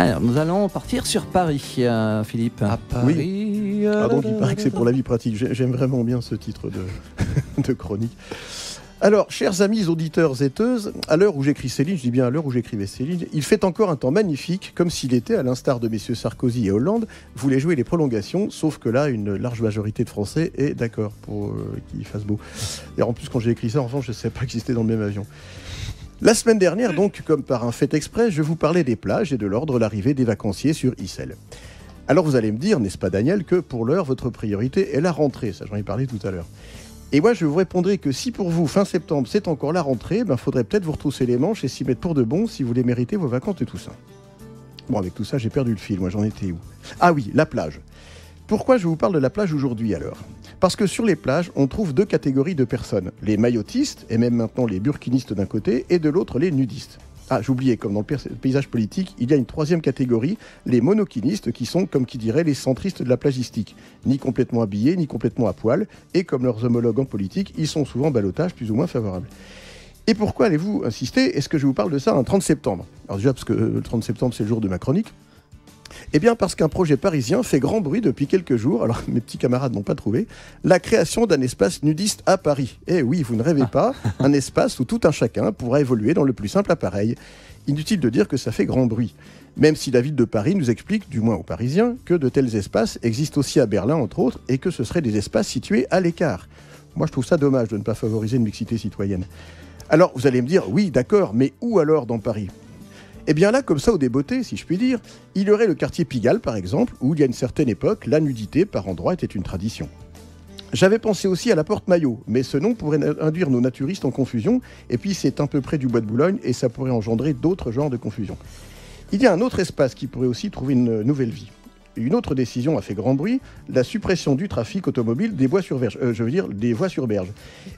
Alors, nous allons partir sur Paris, Philippe. À Paris. Oui. Ah, donc il paraît que c'est pour la vie pratique. J'aime vraiment bien ce titre de chronique. Alors, chers amis auditeurs aiteuses, à l'heure où j'écris Céline, je dis bien à l'heure où j'écrivais Céline, il fait encore un temps magnifique, comme s'il était, à l'instar de messieurs Sarkozy et Hollande, voulait jouer les prolongations, sauf que là, une large majorité de Français est d'accord pour qu'il fasse beau. Et en plus, quand j'ai écrit ça, enfin, je ne savais pas que c'était dans le même avion. La semaine dernière, donc, comme par un fait exprès, je vous parlais des plages et de l'ordre de l'arrivée des vacanciers sur Issel. Alors vous allez me dire, n'est-ce pas Daniel, que pour l'heure, votre priorité est la rentrée. Ça, j'en ai parlé tout à l'heure. Et moi, je vous répondrai que si pour vous, fin septembre, c'est encore la rentrée, faudrait peut-être vous retrousser les manches et s'y mettre pour de bon si vous voulez mériter vos vacances de Toussaint. Bon, avec tout ça, j'ai perdu le fil. Moi, j'en étais où ? Ah oui, la plage. Pourquoi je vous parle de la plage aujourd'hui alors ? Parce que sur les plages, on trouve deux catégories de personnes. Les maillotistes, et même maintenant les burkinistes d'un côté, et de l'autre les nudistes. Ah, j'oubliais, comme dans le paysage politique, il y a une troisième catégorie, les monokinistes, qui sont, comme qui dirait, les centristes de la plagistique. Ni complètement habillés, ni complètement à poil, et comme leurs homologues en politique, ils sont souvent ballottage plus ou moins favorables. Et pourquoi allez-vous insister ? Est-ce que je vous parle de ça un 30 septembre ? Alors déjà, parce que le 30 septembre, c'est le jour de ma chronique. Eh bien, parce qu'un projet parisien fait grand bruit depuis quelques jours, alors mes petits camarades n'ont pas trouvé, la création d'un espace nudiste à Paris. Eh oui, vous ne rêvez pas, un espace où tout un chacun pourra évoluer dans le plus simple appareil. Inutile de dire que ça fait grand bruit. Même si la ville de Paris nous explique, du moins aux Parisiens, que de tels espaces existent aussi à Berlin, entre autres, et que ce seraient des espaces situés à l'écart. Moi, je trouve ça dommage de ne pas favoriser une mixité citoyenne. Alors, vous allez me dire, oui, d'accord, mais où alors dans Paris ? Eh bien là, comme ça, au débeauté, si je puis dire, il y aurait le quartier Pigalle, par exemple, où il y a une certaine époque, la nudité par endroits était une tradition. J'avais pensé aussi à la Porte-Maillot, mais ce nom pourrait induire nos naturistes en confusion, et puis c'est un peu près du bois de Boulogne, et ça pourrait engendrer d'autres genres de confusion. Il y a un autre espace qui pourrait aussi trouver une nouvelle vie. Une autre décision a fait grand bruit, la suppression du trafic automobile des voies sur berge. Des voies sur berge.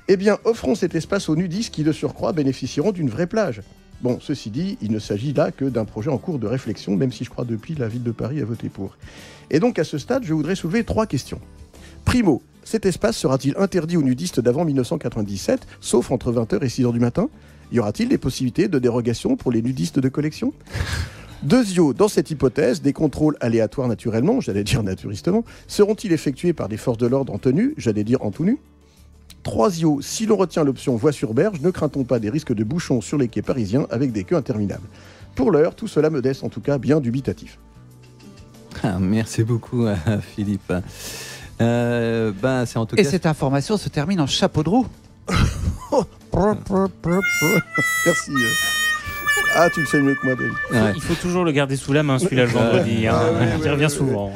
Eh bien, offrons cet espace aux nudistes qui, de surcroît, bénéficieront d'une vraie plage. Bon, ceci dit, il ne s'agit là que d'un projet en cours de réflexion, même si je crois depuis la ville de Paris a voté pour. Et donc, à ce stade, je voudrais soulever 3 questions. Primo, cet espace sera-t-il interdit aux nudistes d'avant 1997, sauf entre 20h et 6h du matin ? Y aura-t-il des possibilités de dérogation pour les nudistes de collection ? Deuxio, dans cette hypothèse, des contrôles aléatoires naturellement, j'allais dire naturistement, seront-ils effectués par des forces de l'ordre en tenue, j'allais dire en tout nu ? Troisio, si l'on retient l'option voie sur berge, ne craint-on pas des risques de bouchons sur les quais parisiens avec des queues interminables ? Pour l'heure, tout cela me laisse en tout cas bien dubitatif. Merci beaucoup, Philippe. C'est en tout cas... Et cette information se termine en chapeau de roue. Merci. Ah, tu le sais mieux que moi, David. Il faut toujours le garder sous la main, celui-là, le vendredi. Il revient souvent.